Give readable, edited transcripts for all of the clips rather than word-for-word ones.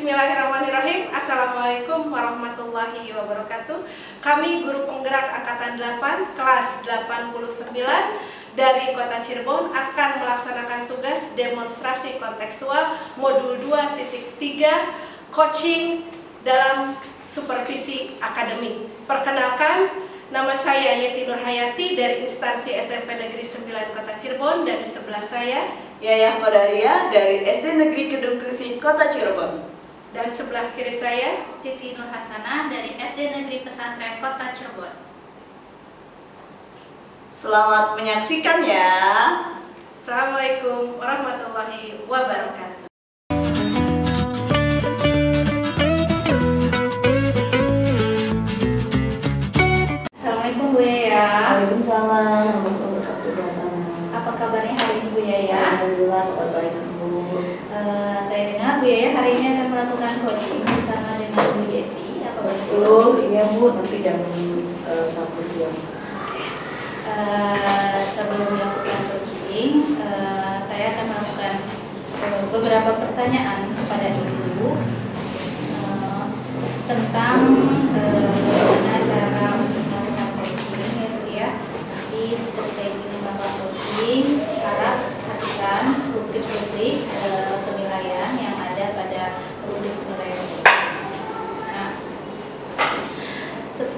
Bismillahirrahmanirrahim. Assalamualaikum warahmatullahi wabarakatuh. Kami guru penggerak Angkatan 8 kelas 89 dari Kota Cirebon akan melaksanakan tugas demonstrasi kontekstual modul 2.3 coaching dalam supervisi akademik. Perkenalkan, nama saya Yeti Nurhayati dari instansi SMP Negeri 9 Kota Cirebon, dan di sebelah saya Yayah Kodaria dari SD Negeri Kedung Krisi Kota Cirebon. Dan sebelah kiri saya Siti Nur Hasanah dari SD Negeri Pesantren Kota Cirebon. Selamat menyaksikan ya. Assalamualaikum warahmatullahi wabarakatuh. Assalamualaikum Bu Yaya. Waalaikumsalam warahmatullahi wabarakatuh. Apa kabarnya hari ini Bu Yaya? Alhamdulillah kabar baik Bu. Saya dengar Bu Yaya hari ini akan melakukan coaching bersama dengan Bu Yeti. Apa betul? Oh iya Bu, nanti jam 1 siang. Sebelum melakukan coaching, saya akan melakukan beberapa pertanyaan kepada Ibu tentang bagaimana cara untuk melakukan coaching, ya Bu ya. Nanti ketika Ibu melakukan coaching, harap perhatikan rubrik-rubrik penilaian yang ada pada rubrik penilaian. Nah,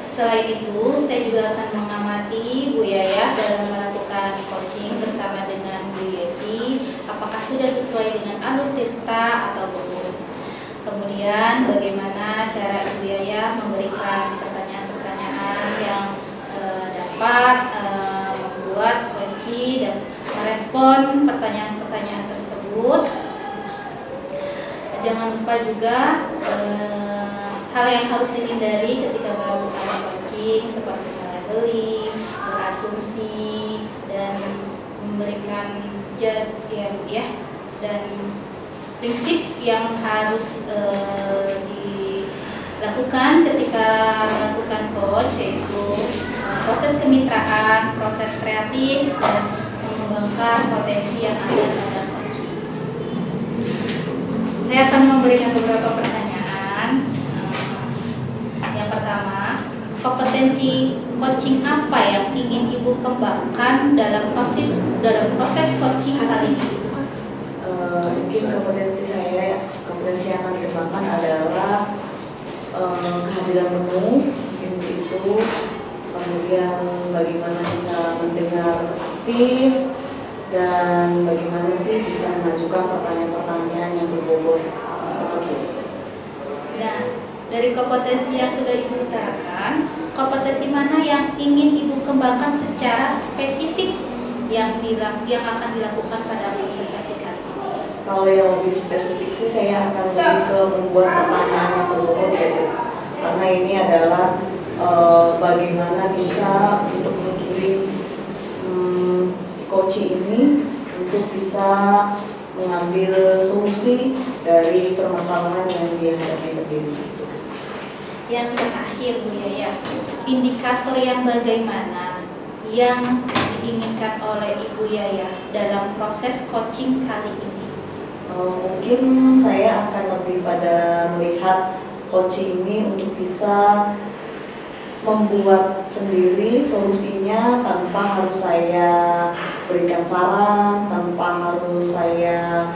selain itu, saya juga akan mengamati Bu Yaya dalam melakukan coaching bersama dengan Bu Yeti, apakah sudah sesuai dengan alur tirta atau belum. Kemudian bagaimana cara Ibu Yaya memberikan pertanyaan-pertanyaan yang dapat membuat kunci dan merespon pertanyaan-pertanyaan tersebut. Jangan lupa juga hal yang harus dihindari ketika melakukan coaching seperti melabeling, berasumsi, dan memberikan judge ya, dan prinsip yang harus dilakukan ketika melakukan coach, yaitu proses kemitraan, proses kreatif, dan mengembangkan potensi yang ada pada coaching. Saya akan memberikan beberapa pertanyaan. Yang pertama, kompetensi coaching apa yang ingin Ibu kembangkan dalam proses coaching kali ini? Mungkin kompetensi yang akan dikembangkan adalah kehadiran menu, mungkin itu. Kemudian bagaimana bisa mendengar aktif, dan bagaimana sih bisa mengajukan pertanyaan-pertanyaan yang berbobot. Nah, dari kompetensi yang sudah Ibu utarakan, kompetensi mana yang ingin Ibu kembangkan secara spesifik yang akan dilakukan pada presentasi kali ini? Kalau yang lebih spesifik sih, saya akan lebih ke membuat pertanyaan yang berbobot ya Bu. Karena ini adalah bagaimana bisa untuk menggiring si coach ini untuk bisa mengambil solusi dari permasalahan yang dia hadapi sendiri. Yang terakhir Bu Yaya, indikator yang bagaimana yang diinginkan oleh Ibu Yaya dalam proses coaching kali ini? Mungkin saya akan lebih pada melihat coaching ini untuk bisa membuat sendiri solusinya tanpa harus saya berikan saran, tanpa harus saya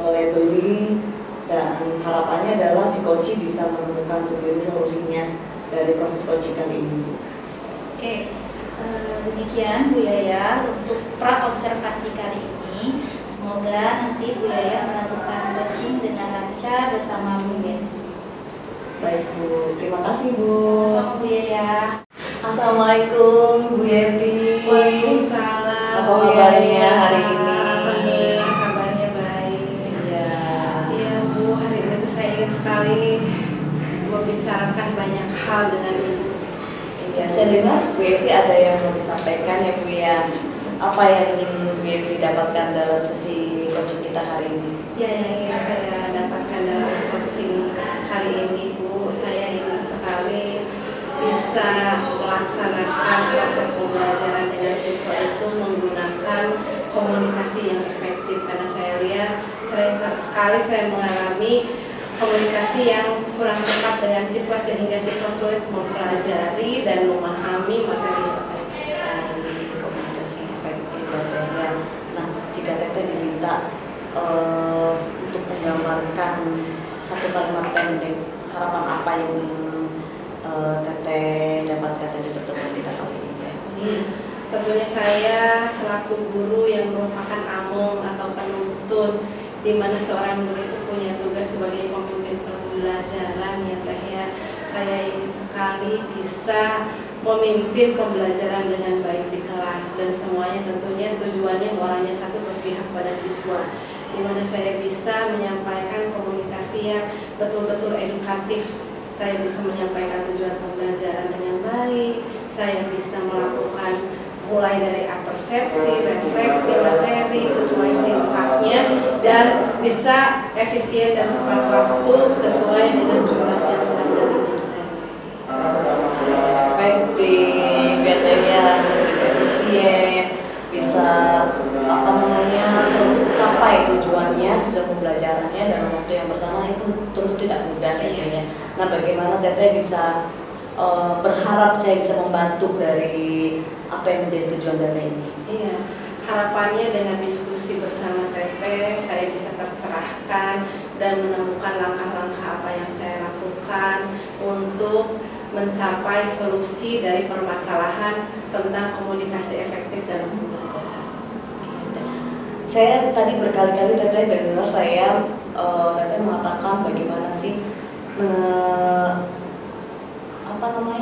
melabeli, dan harapannya adalah si coach bisa menemukan sendiri solusinya dari proses coaching kali ini. Oke, demikian Bu Yaya untuk pra-observasi kali ini. Semoga nanti Bu Yaya melakukan coaching dengan lancar bersama Bu Yeti. Baik Bu, terima kasih Bu. Sama Bu Yaya. Assalamualaikum Bu Yeti. Waalaikumsalam. Apa kabarnya hari ini? Alhamdulillah kabarnya baik. Iya. Iya Bu, hari ini tuh saya ingin sekali membicarakan banyak hal dengan Ibu. Iya, saya dengar Bu Yeti ada yang mau disampaikan ya Bu ya. Apa yang ingin Bu Yeti dapatkan dalam sesi coaching kita hari ini? Ya, yang ingin saya dapatkan dalam coaching kali ini Bu, saya ingin sekali bisa melaksanakan proses pembelajaran dengan siswa itu menggunakan komunikasi yang efektif, karena saya lihat sering sekali saya mengalami komunikasi yang kurang tepat dengan siswa sehingga siswa sulit mempelajari dan memahami materi yang saya berikan. Komunikasi efektif ya. Nah, jika Teteh diminta untuk menggambarkan satu kalimat pendek, harapan apa yang Teteh dapatkan dari pertemuan kita kali ini? Tentunya saya selaku guru yang merupakan among atau penuntun, di mana seorang guru itu punya tugas sebagai pemimpin pembelajaran ya Teh ya. Saya ingin sekali bisa memimpin pembelajaran dengan baik di kelas, dan semuanya tentunya tujuannya orangnya satu, berpihak pada siswa, di mana saya bisa menyampaikan komunikasi yang betul-betul edukatif. Saya bisa menyampaikan tujuan pembelajaran dengan baik, saya bisa melakukan mulai dari persepsi, refleksi materi sesuai sifatnya, dan bisa efisien dan tepat waktu sesuai dengan jumlah jam pelajaran yang saya miliki. Efektif, ya, efisien, bisa tercapai tujuan pembelajarannya dalam waktu yang bersama, itu tentu tidak mudah ya. Nah, bagaimana Teteh bisa berharap saya bisa membantu dari apa yang menjadi tujuan Teteh ini? Iya, harapannya dengan diskusi bersama Teteh saya bisa tercerahkan dan menemukan langkah-langkah apa yang saya lakukan untuk mencapai solusi dari permasalahan tentang komunikasi efektif dalam pembelajaran. Saya tadi berkali-kali Teteh dengar Teteh mengatakan bagaimana sih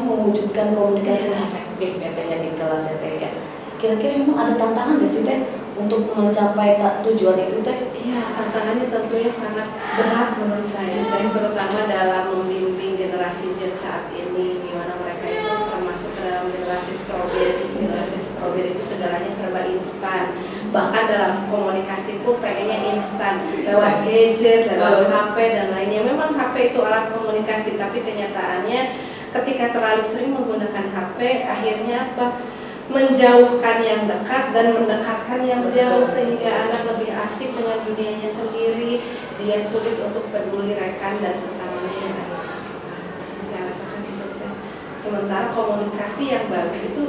mewujudkan komunikasi yang efektif ya Teh ya di kelas ya Teh ya. Kira-kira memang ada tantangan nggak sih Teh untuk mencapai tujuan itu Teh? Iya, tantangannya tentunya sangat berat menurut saya Teh, terutama dalam membimbing generasi Z saat ini, di mana mereka itu termasuk ke dalam generasi strawberry. Generasi strawberry itu segalanya serba instan, bahkan dalam komunikasi pun pengennya instan, lewat gadget, lewat HP dan lainnya. Memang HP itu alat komunikasi, tapi kenyataannya ketika terlalu sering menggunakan HP, akhirnya apa? Menjauhkan yang dekat dan mendekatkan yang jauh, sehingga anak lebih asik dengan dunianya sendiri. Dia sulit untuk peduli rekan dan sesamanya yang ada di sekitar. Saya rasakan itu Teh. Sementara komunikasi yang bagus itu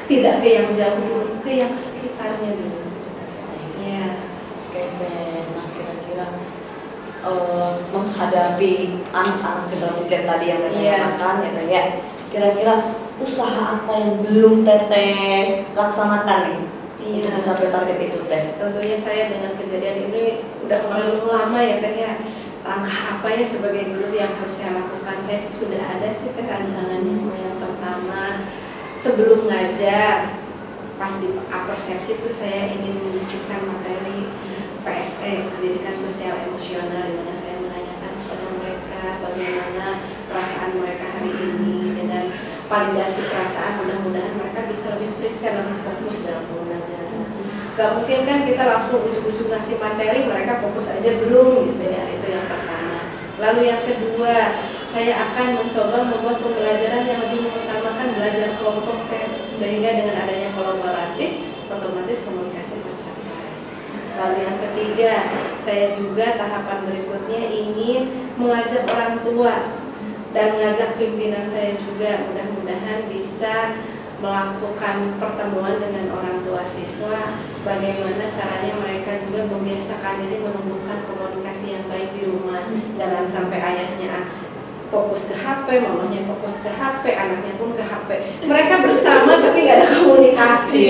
tidak ke yang jauh dulu, ke yang sekitarnya dulu. Ya. Oke Teh. Nah, kira-kira menghadapi anak-anak generasi Z tadi yang Teteh katakan ya Teh ya. Kira-kira usaha apa yang belum Teteh laksanakan nih untuk mencapai target itu Teh? Tentunya saya dengan kejadian ini udah terlalu lama ya Teh ya. Langkah apa ya sebagai guru yang harus saya lakukan? Saya sudah ada sih Teh rancangannya. Yang pertama, sebelum ngajar, pas di persepsi itu saya ingin menyisipkan materi PSE, pendidikan sosial emosional, di mana saya menanyakan kepada mereka bagaimana perasaan mereka hari ini. Dengan validasi perasaan, mudah-mudahan mereka bisa lebih present, lebih fokus dalam pembelajaran. Gak mungkin kan kita langsung ujung-ujung ngasih materi, mereka fokus aja belum gitu ya. Itu yang pertama. Lalu yang kedua, saya akan mencoba membuat pembelajaran yang lebih mengutamakan belajar kelompok Teh, sehingga dengan adanya kolaboratif otomatis komunikasi tercapai. Lalu yang ketiga, saya juga tahapan berikutnya ingin mengajak orang tua dan mengajak pimpinan saya juga, mudah-mudahan bisa melakukan pertemuan dengan orang tua siswa, bagaimana caranya mereka juga membiasakan diri menumbuhkan komunikasi yang baik di rumah. Jangan sampai ayahnya fokus ke HP, mamanya fokus ke HP, anaknya pun ke HP. Mereka bersama tapi nggak ada komunikasi.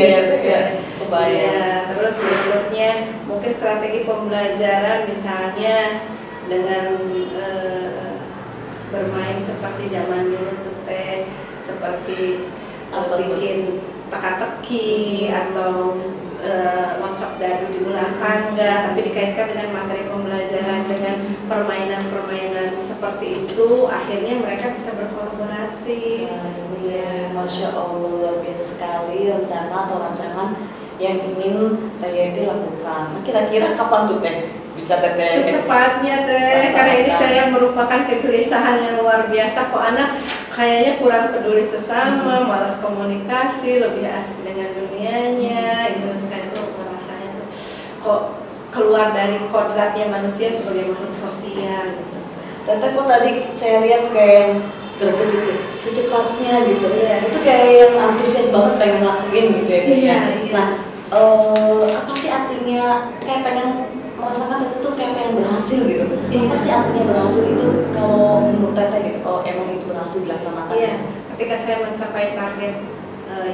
Iya, terus berikutnya mungkin strategi pembelajaran, misalnya dengan bermain seperti zaman dulu tuh Teh, seperti bikin teka-teki atau ngocok dadu di ulang tangga, tapi dikaitkan dengan materi pembelajaran, dengan permainan-permainan seperti itu, akhirnya mereka bisa berkolaboratif. Masya Allah, luar biasa sekali rencana atau rancangan yang ingin Teh Yeti lakukan. Nah, kira-kira kapan tuh Teh bisa Teteh? Secepatnya Teh, karena ini saya merupakan kegelisahan yang luar biasa. Kok anak kayaknya kurang peduli sesama, malas komunikasi, lebih asik dengan dunianya. Itu saya tuh merasanya tuh kok keluar dari kodratnya manusia sebagai makhluk sosial gitu. Teteh kok tadi saya lihat kayak yang greget gitu, secepatnya gitu. Iya. Itu kayak yang antusias banget pengen ngelakuin gitu ya. Iya. Nah, apa sih artinya kayak pengen merasakan itu tuh kayak pengen berhasil gitu? Apa sih artinya berhasil itu kalau menurut Teteh gitu? Kalau emang itu berhasil dilaksanakan? Iya, ketika saya mencapai target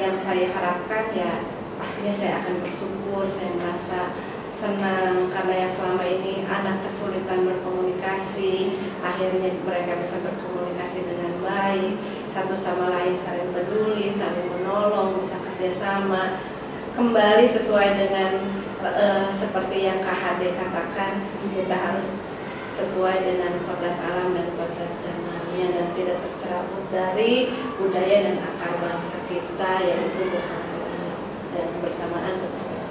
yang saya harapkan, ya pastinya saya akan bersyukur, saya merasa senang karena yang selama ini anak kesulitan berkomunikasi, akhirnya mereka bisa berkomunikasi dengan baik, satu sama lain saling peduli, saling menolong, bisa kerjasama, kembali sesuai dengan seperti yang KHD katakan, kita harus sesuai dengan kodrat alam dan kodrat zamannya dan tidak tercerabut dari budaya dan akar bangsa kita, yaitu gotong royong dan kebersamaan gotong royong.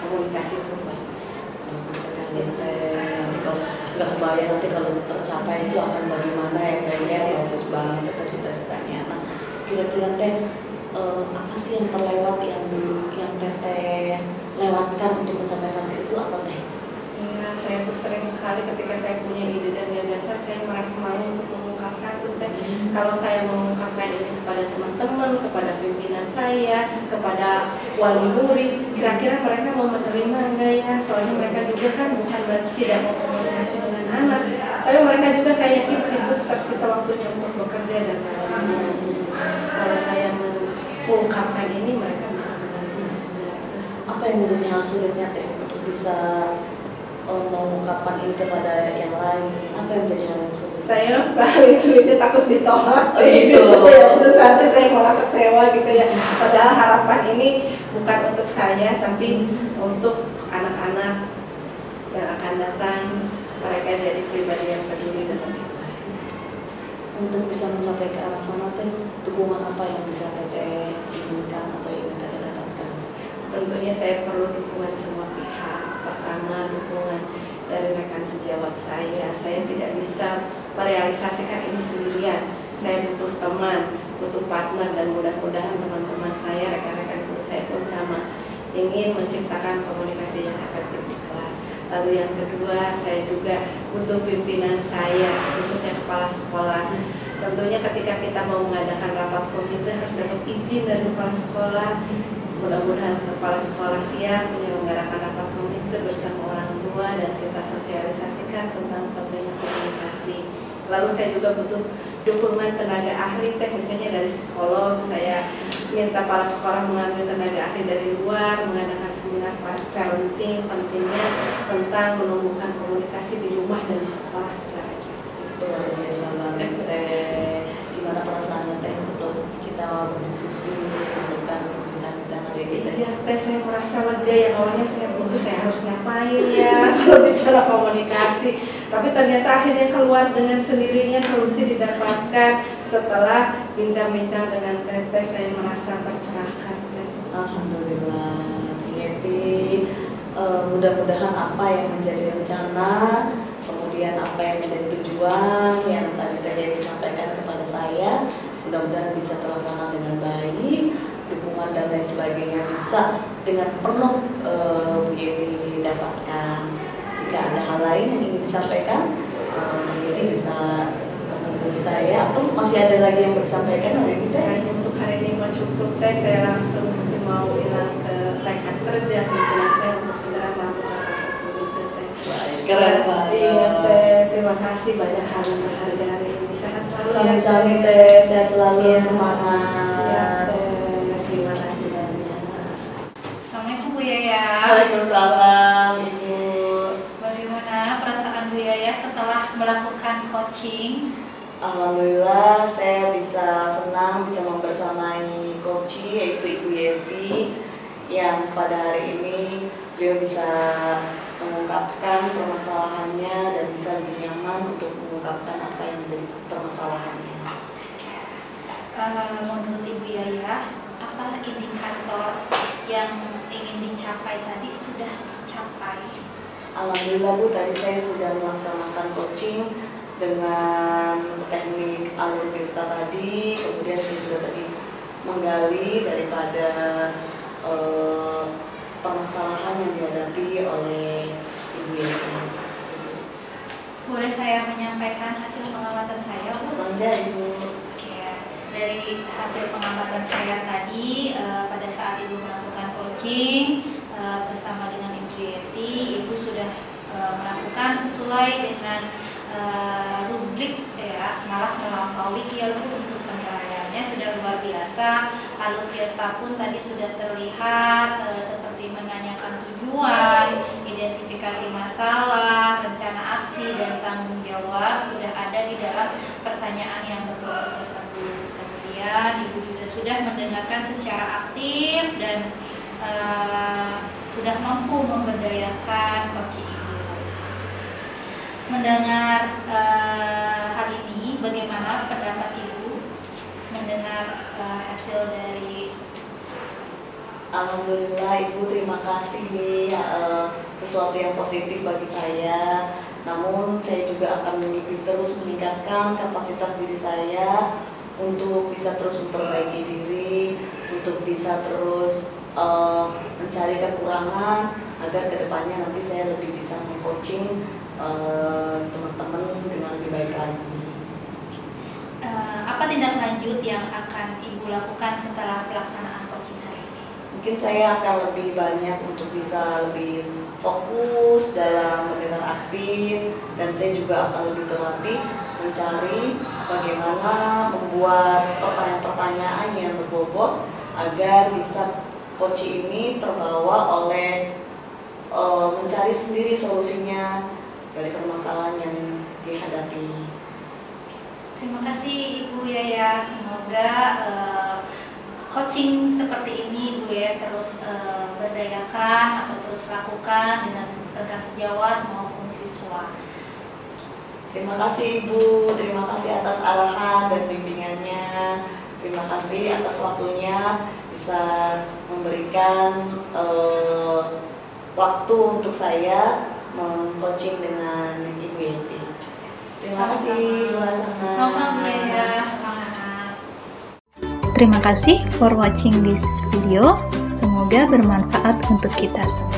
Komunikasi pun bagus. Bagus sekali Teh. Nanti kalau nggak kebayang nanti kalau tercapai itu akan bagaimana ya Teh ya. Bagus banget Teh cita-citanya. Nah, kira-kira Teh apa sih yang terlewat yang Teteh lewatkan untuk mencapai target itu apa Teh? Ya, saya tuh sering sekali ketika saya punya ide dan gagasan, saya merasa malu untuk mengungkapkan tuh Teh. Kalau saya mengungkapkan ini kepada teman-teman, kepada pimpinan saya, kepada wali murid, kira-kira mereka mau menerima enggak ya? Soalnya mereka juga kan bukan berarti tidak mau komunikasi dengan anak, tapi mereka juga saya yakin sibuk tersita waktunya untuk bekerja dan lain-lain. Kalau saya mengungkapkan ini, mereka bisa menerima. Terus Apa yang menjadi hal sulitnya Teh untuk bisa mengungkapkan ini kepada yang lain? Apa yang menjadi hal yang sulit? saya paling sulitnya takut ditolak. Itu. Terus nanti saya malah kecewa gitu ya. Padahal harapan ini bukan untuk saya, tapi untuk anak-anak yang akan datang, mereka jadi pribadi yang peduli dan lebih baik. Untuk bisa mencapai ke arah sana Teh, dukungan apa yang bisa Teteh inginkan atau ingin Teteh dapatkan? Tentunya saya perlu dukungan semua pihak. Pertama, dukungan dari rekan sejawat saya. Saya tidak bisa merealisasikan ini sendirian. Saya butuh teman, butuh partner, dan mudah-mudahan teman-teman saya, rekan-rekan guru saya pun sama, ingin menciptakan komunikasi yang efektif di kelas. Lalu yang kedua, saya juga butuh pimpinan saya, khususnya kepala sekolah. Tentunya ketika kita mau mengadakan rapat komite harus dapat izin dari kepala sekolah. Mudah-mudahan kepala sekolah siap menyelenggarakan rapat komite bersama orang tua dan kita sosialisasikan tentang pentingnya komunikasi. Lalu saya juga butuh dukungan tenaga ahli Teh, misalnya dari psikolog. Saya minta para sekolah mengambil tenaga ahli dari luar, mengadakan seminar parenting, pentingnya tentang menumbuhkan komunikasi di rumah dan di sekolah secara efektif. Luar biasa banget Teh. Gimana perasaannya Teh setelah kita berdiskusi, melakukan bincang-bincang hari ini Teh? Iya Teh, saya merasa lega. Yang awalnya saya buntu, saya harus ngapain ya kalau bicara komunikasi. Tapi ternyata akhirnya keluar dengan sendirinya, solusi didapatkan. Setelah bincang-bincang dengan Teteh, saya merasa tercerahkan Teh. Alhamdulillah Teh Yeti. Mudah-mudahan apa yang menjadi rencana, kemudian apa yang menjadi tujuan yang tadi Teh Yeti sampaikan kepada saya, mudah-mudahan bisa terlaksana dengan baik, dukungan dan lain sebagainya bisa dengan penuh Bu Yeti dapatkan. Jika ada hal lain yang ingin disampaikan, Bu Yeti bisa menghubungi saya, atau masih ada lagi yang mau disampaikan hari ini Teh? Hanya untuk hari ini mah cukup Teh. Saya langsung mungkin mau bilang ke rekan kerja pimpinan saya untuk segera melakukan rapat komite Teh. Baik, keren banget. Iya Teh, terima kasih, banyak hal yang berharga hari ini. Sehat selalu ya Sami-sami Teh, sehat selalu, Iya, semangat. Siap Teh, terima kasih banyak. Assalamualaikum Bu Yaya. Waalaikumsalam Ibu. Bagaimana perasaan Bu Yaya setelah melakukan coaching? Alhamdulillah saya bisa senang bisa membersamai coach yaitu Ibu Yeti yang pada hari ini beliau bisa mengungkapkan permasalahannya dan bisa lebih nyaman untuk mengungkapkan apa yang menjadi permasalahannya. Menurut Ibu Yaya, apa indikator yang ingin dicapai tadi sudah tercapai? Alhamdulillah Bu, tadi saya sudah melaksanakan coaching dengan teknik alur tirta tadi, kemudian saya juga tadi menggali daripada permasalahan yang dihadapi oleh Ibu Yeti. boleh saya menyampaikan hasil pengamatan saya, Bu? Bangga Ibu. Oke, dari hasil pengamatan saya tadi, pada saat Ibu melakukan coaching bersama dengan Ibu Yeti, Ibu sudah melakukan sesuai dengan rubrik ya, malah melampaui ya Bu untuk penilaiannya sudah luar biasa. Alur Tirta pun tadi sudah terlihat seperti menanyakan tujuan, identifikasi masalah, rencana aksi dan tanggung jawab sudah ada di dalam pertanyaan yang berbobot tersebut. Kemudian Ibu juga sudah mendengarkan secara aktif dan sudah mampu memberdayakan coaching Ibu. Mendengar hal ini, bagaimana pendapat Ibu mendengar hasil dari? Alhamdulillah Ibu, terima kasih, sesuatu yang positif bagi saya. Namun saya juga akan lebih terus meningkatkan kapasitas diri saya untuk bisa terus memperbaiki diri, untuk bisa terus mencari kekurangan agar kedepannya nanti saya lebih bisa meng-coaching teman-teman dengan lebih baik lagi. Apa tindak lanjut yang akan Ibu lakukan setelah pelaksanaan coaching hari ini? Mungkin saya akan lebih banyak untuk bisa lebih fokus dalam mendengar aktif, dan saya juga akan lebih berlatih mencari bagaimana membuat pertanyaan-pertanyaan yang berbobot agar bisa coaching ini terbawa oleh mencari sendiri solusinya dari permasalahan yang dihadapi. Terima kasih Ibu Yaya, semoga coaching seperti ini Bu ya terus berdayakan atau terus lakukan dengan rekan sejawat maupun siswa. Terima kasih Ibu, terima kasih atas arahan dan bimbingannya. Terima kasih atas waktunya bisa memberikan waktu untuk saya meng-coaching dengan Ibu Yeti. Terima kasih, Sama-sama Bu Yaya, semangat. Terima kasih for watching this video. Semoga bermanfaat untuk kita semua.